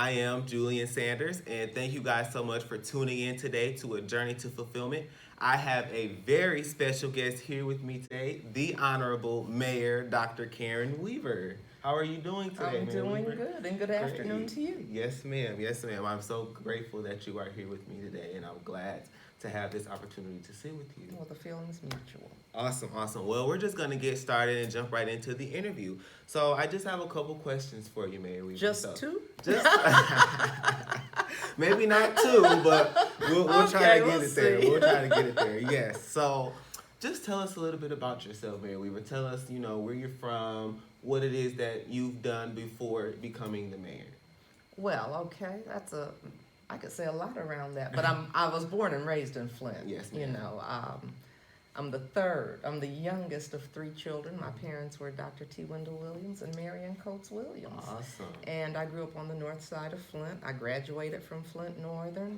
I am Julian Sanders, and thank you guys so much for tuning in today to A Journey to Fulfillment. I have a very special guest here with me today, the Honorable Mayor Dr. Karen Weaver. How are you doing today, I'm Mayor doing Weaver? good, and good afternoon to you. Yes, ma'am. Yes, ma'am. I'm so grateful that you are here with me today, and I'm glad to have this opportunity to sit with you. Well, the feeling's mutual. Awesome, awesome. Well, we're just going to get started and jump right into the interview. So I just have a couple questions for you, Mayor Weaver. Just two? Just maybe not two, but we'll try to get it there. We'll try to get it there. Yes. So just tell us a little bit about yourself, Mayor Weaver. Tell us, where you're from, what it is that you've done before becoming the mayor. Well, okay, I could say a lot around that, but I was born and raised in Flint. Yes, ma'am. I'm the youngest of three children. My parents were Dr. T. Wendell Williams and Marion Coates Williams. Awesome. And I grew up on the north side of Flint. I graduated from Flint Northern,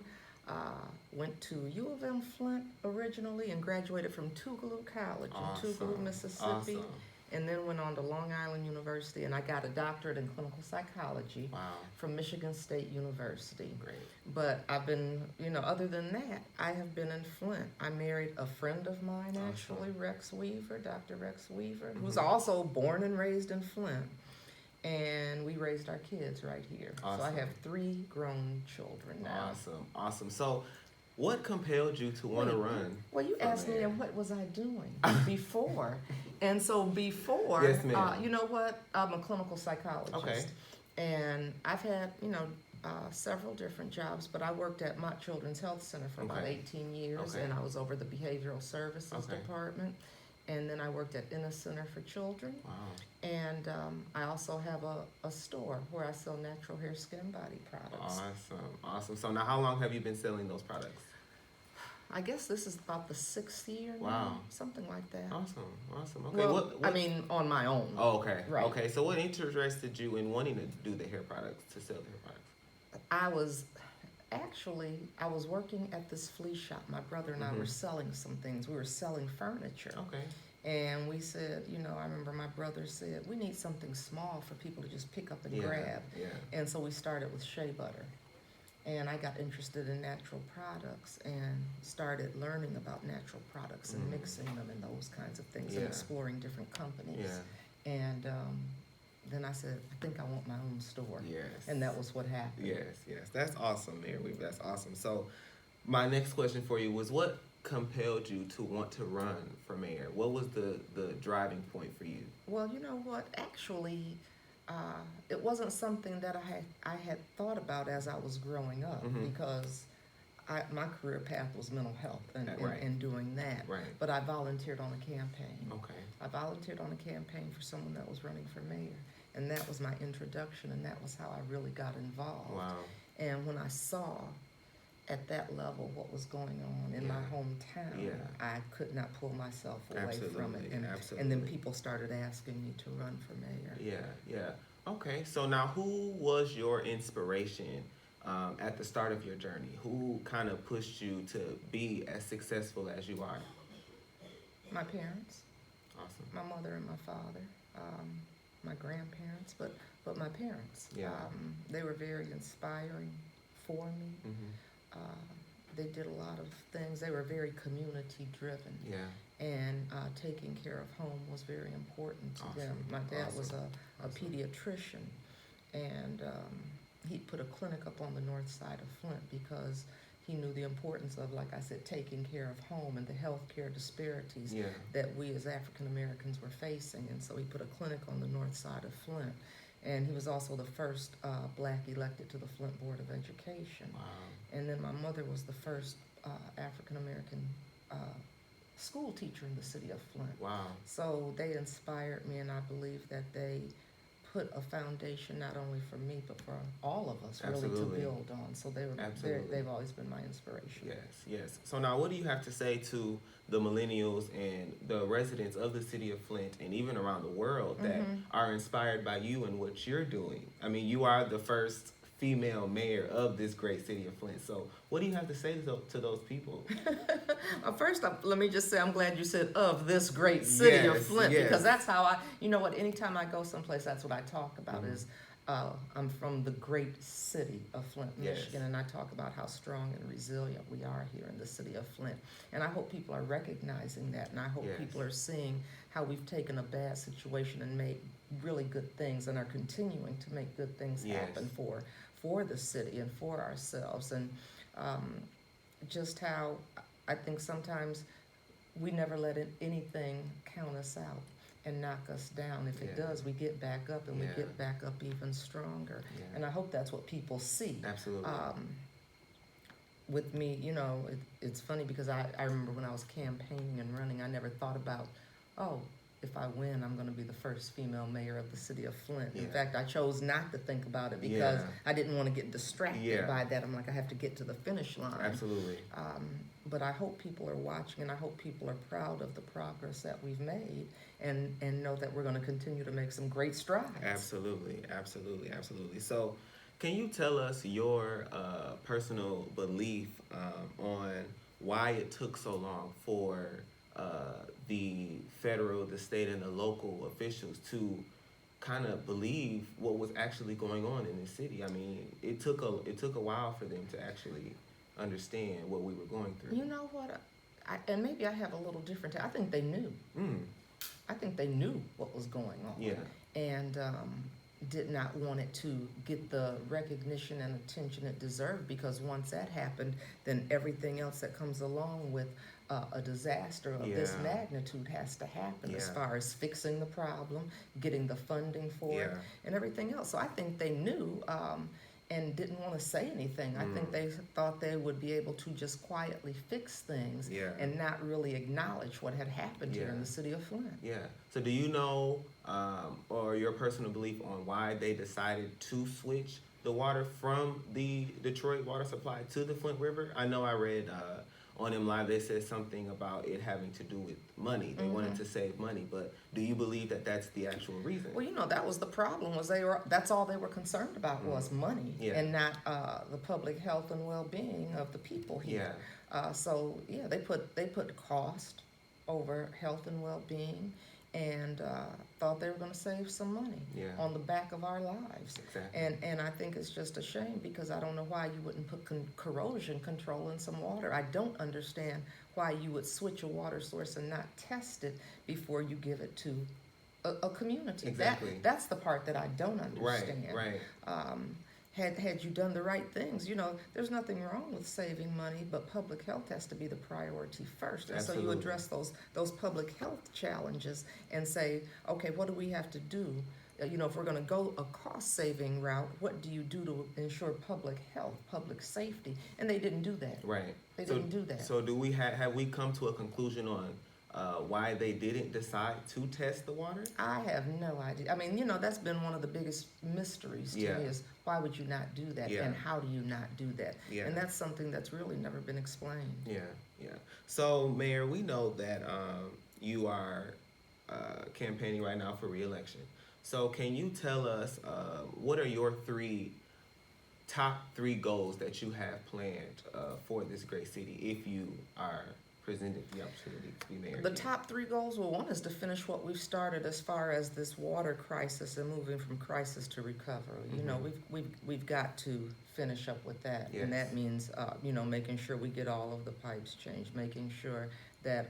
went to U of M Flint originally, and graduated from Tougaloo College in Tougaloo, Mississippi. Awesome. And then went on to Long Island University, and I got a doctorate in clinical psychology from Michigan State University. Great. But I've been, other than that, I have been in Flint. I married a friend of mine, actually, Rex Weaver, Dr. Rex Weaver, who's also born and raised in Flint. And we raised our kids right here. Awesome. So I have 3 grown children now. Awesome. So what compelled you to want to run? Well, you asked me, what was I doing before? And so before, yes, ma'am. you know what? I'm a clinical psychologist. Okay. And I've had, several different jobs, but I worked at Mott Children's Health Center for about 18 years, and I was over the behavioral services department. And then I worked at Inner Center for Children. Wow. And I also have a store where I sell natural hair, skin, body products. Awesome. So now how long have you been selling those products? I guess this is about the 6th year now, something like that. Awesome. Okay. Well, what? I mean, on my own. Oh, okay. Right. Okay. So what interested you in wanting to do the hair products, to sell the hair products? I was working at this flea shop. My brother and I were selling some things. We were selling furniture. Okay. And we said, I remember my brother said, we need something small for people to just pick up and grab. Yeah. And so we started with shea butter. And I got interested in natural products and started learning about natural products and mixing them and those kinds of things and exploring different companies. Yeah. And then I said, I think I want my own store. Yes. And that was what happened. Yes. That's awesome, Mayor Weaver. That's awesome. So my next question for you was, what compelled you to want to run for mayor? What was the driving point for you? Well, you know what? Actually, it wasn't something that I had thought about as I was growing up because my career path was mental health and doing that. Right. But I volunteered on a campaign. Okay. I volunteered on a campaign for someone that was running for mayor. And that was my introduction, and that was how I really got involved. Wow. And when I saw at that level what was going on in my hometown, I could not pull myself away from it. And then people started asking me to run for mayor. Yeah. Okay, so now who was your inspiration at the start of your journey? Who kind of pushed you to be as successful as you are? My parents. Awesome. My mother and my father. My grandparents, but my parents. Yeah. They were very inspiring for me. They did a lot of things. They were very community driven. Yeah. And taking care of home was very important to them. My dad was a pediatrician, and he put a clinic up on the north side of Flint because he knew the importance of, like I said, taking care of home and the healthcare disparities that we as African Americans were facing. And so he put a clinic on the north side of Flint. And he was also the first black elected to the Flint Board of Education. Wow. And then my mother was the first African American school teacher in the city of Flint. Wow. So they inspired me, and I believe that they put a foundation not only for me but for all of us really to build on. So they've always been my inspiration. Yes. So now what do you have to say to the millennials and the residents of the city of Flint and even around the world that are inspired by you and what you're doing? I mean, you are the first female mayor of this great city of Flint. So what do you have to say to those people? First, let me just say I'm glad you said of this great city of Flint because that's how anytime I go someplace, that's what I talk about is I'm from the great city of Flint, Yes. Michigan, and I talk about how strong and resilient we are here in the city of Flint. And I hope people are recognizing that, and I hope Yes. people are seeing how we've taken a bad situation and made really good things, and are continuing to make good things Yes. happen for the city and for ourselves. And just how I think sometimes we never let anything count us out and knock us down. If it Yeah. does, we get back up, and we Yeah. get back up even stronger. Yeah. And I hope that's what people see. Absolutely. With me, it's funny because I remember when I was campaigning and running, I never thought about, oh, if I win, I'm going to be the first female mayor of the city of Flint. In Yeah. fact, I chose not to think about it because I didn't want to get distracted by that. I'm like, I have to get to the finish line. Absolutely. But I hope people are watching, and I hope people are proud of the progress that we've made, and know that we're going to continue to make some great strides. Absolutely, absolutely, absolutely. So, can you tell us your personal belief on why it took so long for the federal, the state, and the local officials to kind of believe what was actually going on in the city? I mean, it took a while for them to actually understand what we were going through. You know what? And maybe I have a little different. I think they knew. Mm. I think they knew what was going on. Yeah. And did not want it to get the recognition and attention it deserved, because once that happened, then everything else that comes along with a disaster of this magnitude has to happen, as far as fixing the problem, getting the funding for it, and everything else. So I think they knew and didn't want to say anything. I think they thought they would be able to just quietly fix things and not really acknowledge what had happened here in the city of Flint. Yeah. So do you know, or your personal belief on why they decided to switch the water from the Detroit water supply to the Flint River? I know I read on them live, they said something about it having to do with money. They wanted to save money, but do you believe that that's the actual reason? Well, that was the problem, was that's all they were concerned about was money, and not the public health and well-being of the people here. So they put cost over health and well-being, and thought they were going to save some money on the back of our lives. Exactly. And I think it's just a shame, because I don't know why you wouldn't put corrosion control in some water. I don't understand why you would switch a water source and not test it before you give it to a community. Exactly. That's the part that I don't understand. Right. Had you done the right things, there's nothing wrong with saving money, but public health has to be the priority first. And Absolutely. so you address those public health challenges and say, okay, what do we have to do? If we're going to go a cost-saving route, what do you do to ensure public health, public safety? And they didn't do that. Right. They didn't do that. So do we have we come to a conclusion on why they didn't decide to test the water? I have no idea. I mean, that's been one of the biggest mysteries to me, is why would you not do that, and how do you not do that? And that's something that's really never been explained. Yeah. So, Mayor, we know that you are campaigning right now for re-election. So can you tell us what are your top three goals that you have planned for this great city if you are presented the opportunity to be mayor? The top three goals, well, one is to finish what we've started as far as this water crisis and moving from crisis to recovery. We've got to finish up with that, and that means making sure we get all of the pipes changed, making sure that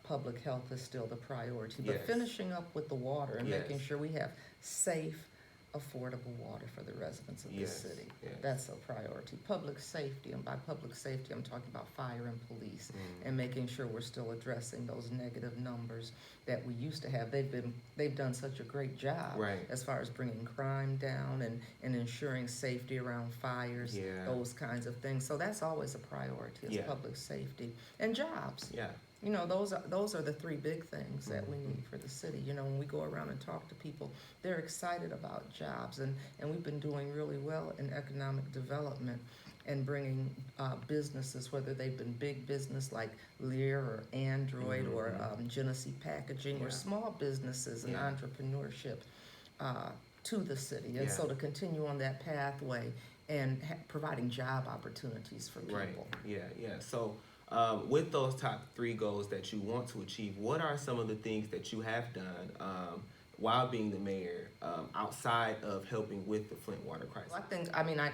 public health is still the priority, but finishing up with the water and making sure we have safe, affordable water for the residents of this city. That's a priority. Public safety, and by public safety, I'm talking about fire and police, and making sure we're still addressing those negative numbers that we used to have. They've done such a great job as far as bringing crime down and ensuring safety around fires, those kinds of things. So that's always a priority, is public safety and jobs. Those are the three big things that we need for the city. When we go around and talk to people, they're excited about jobs, and we've been doing really well in economic development and bringing businesses, whether they've been big business like Lear or Android or Genesee Packaging, or small businesses and entrepreneurship to the city. And so to continue on that pathway and providing job opportunities for people. So with those top three goals that you want to achieve, what are some of the things that you have done while being the mayor, outside of helping with the Flint Water Crisis? Well,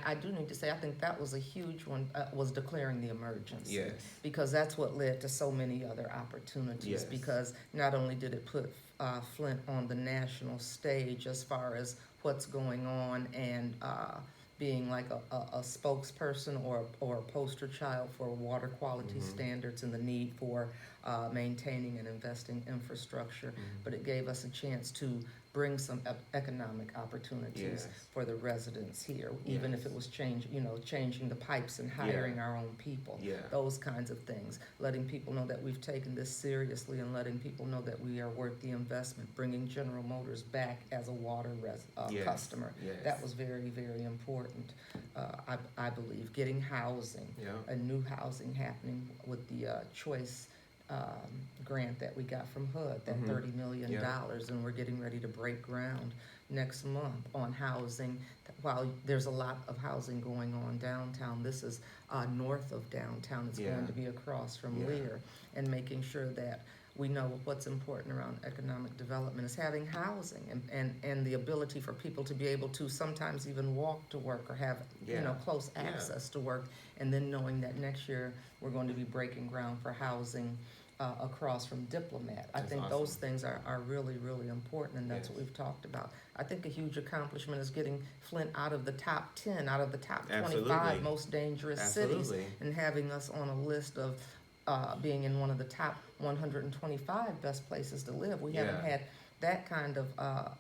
I do need to say, I think that was a huge one, was declaring the emergency. Yes. Because that's what led to so many other opportunities. Yes. Because not only did it put Flint on the national stage as far as what's going on and being like a spokesperson or a poster child for water quality standards and the need for maintaining and investing infrastructure, but it gave us a chance to bring some economic opportunities for the residents here, even if it was changing the pipes and hiring our own people, those kinds of things, letting people know that we've taken this seriously and letting people know that we are worth the investment, bringing General Motors back as a water customer. That was very, very important. I believe getting housing, a new housing happening with the choice grant that we got from HUD, that $30 million, and we're getting ready to break ground next month on housing. While there's a lot of housing going on downtown, this is north of downtown. It's going to be across from Lear, and making sure that we know what's important around economic development is having housing and the ability for people to be able to sometimes even walk to work or have close access to work, and then knowing that next year we're going to be breaking ground for housing across from Diplomat. I think those things are really, really important, and that's what we've talked about. I think a huge accomplishment is getting Flint out of the top 10, out of the top 25 most dangerous cities, and having us on a list of being in one of the top 125 best places to live. We haven't had that kind of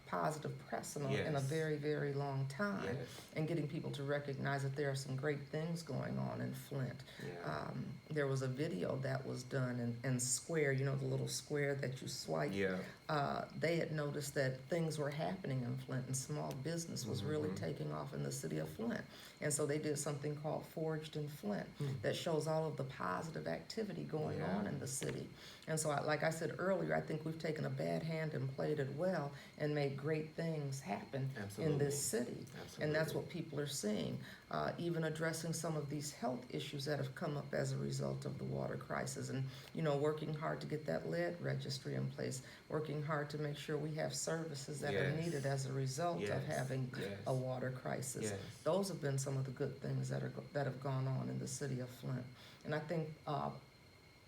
positive press in a very, very long time, and getting people to recognize that there are some great things going on in Flint. There was a video that was done in Square, the little square that you swipe. They had noticed that things were happening in Flint, and small business was really taking off in the city of Flint. And so they did something called Forged in Flint that shows all of the positive activity going on in the city. And so, like I said earlier, I think we've taken a bad hand and played it well and made great things happen in this city. And that's what people are seeing. Even addressing some of these health issues that have come up as a result of the water crisis, and working hard to get that lead registry in place, working hard to make sure we have services that are needed as a result of having a water crisis. Those have been some of the good things that have gone on in the city of Flint, and I think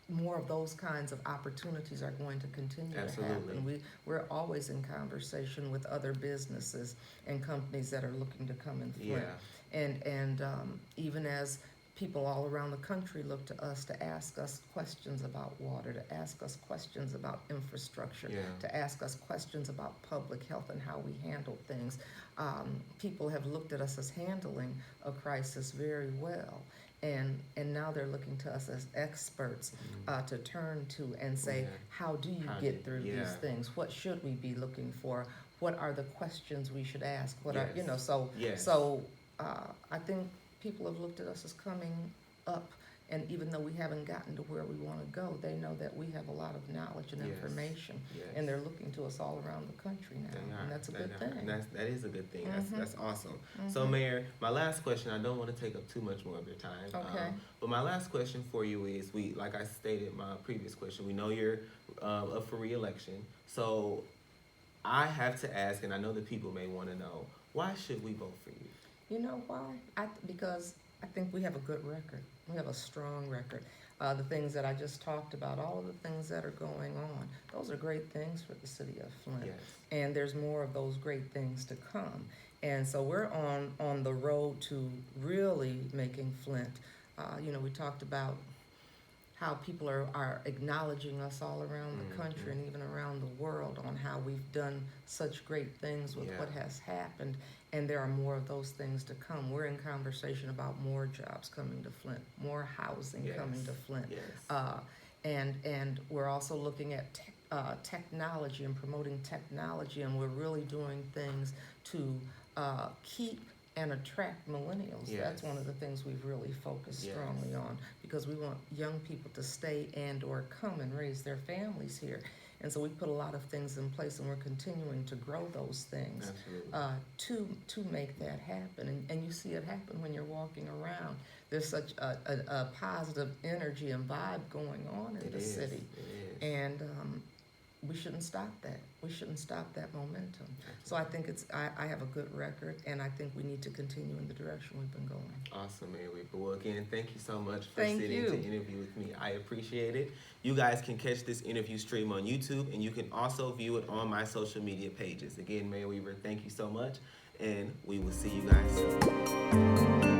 more of those kinds of opportunities are going to continue to happen. We're always in conversation with other businesses and companies that are looking to come in Flint. And even as people all around the country look to us to ask us questions about water, to ask us questions about infrastructure, to ask us questions about public health and how we handle things, people have looked at us as handling a crisis very well. And now they're looking to us as experts to turn to and say, how do you get through these things? What should we be looking for? What are the questions we should ask? What are So I think people have looked at us as coming up, and even though we haven't gotten to where we want to go, they know that we have a lot of knowledge and information, and they're looking to us all around the country now, and that's a good thing. That is a good thing. That's awesome. So, Mayor, my last question, I don't want to take up too much more of your time. Okay. But my last question for you is, like I stated in my previous question, we know you're up for re-election. So I have to ask, and I know that people may want to know, why should we vote for you? You know why? Because I think we have a good record. We have a strong record. The things that I just talked about, all of the things that are going on, those are great things for the city of Flint. And there's more of those great things to come. And so we're on the road to really making Flint. We talked about how people are acknowledging us all around the country and even around the world on how we've done such great things with what has happened. And there are more of those things to come. We're in conversation about more jobs coming to Flint, more housing coming to Flint. And we're also looking at technology and promoting technology, and we're really doing things to keep and attract millennials. That's one of the things we've really focused strongly on, because we want young people to stay and or come and raise their families here. And so we put a lot of things in place, and we're continuing to grow those things to make that happen. And you see it happen when you're walking around. There's such a positive energy and vibe going on in the city. And we shouldn't stop that. We shouldn't stop that momentum. So I think I have a good record, and I think we need to continue in the direction we've been going. Awesome, Mary. Well, again, thank you so much for Thank sitting you. to interview with me. I appreciate it. You guys can catch this interview stream on YouTube, and you can also view it on my social media pages. Again, Mary Weaver, thank you so much, and we will see you guys soon.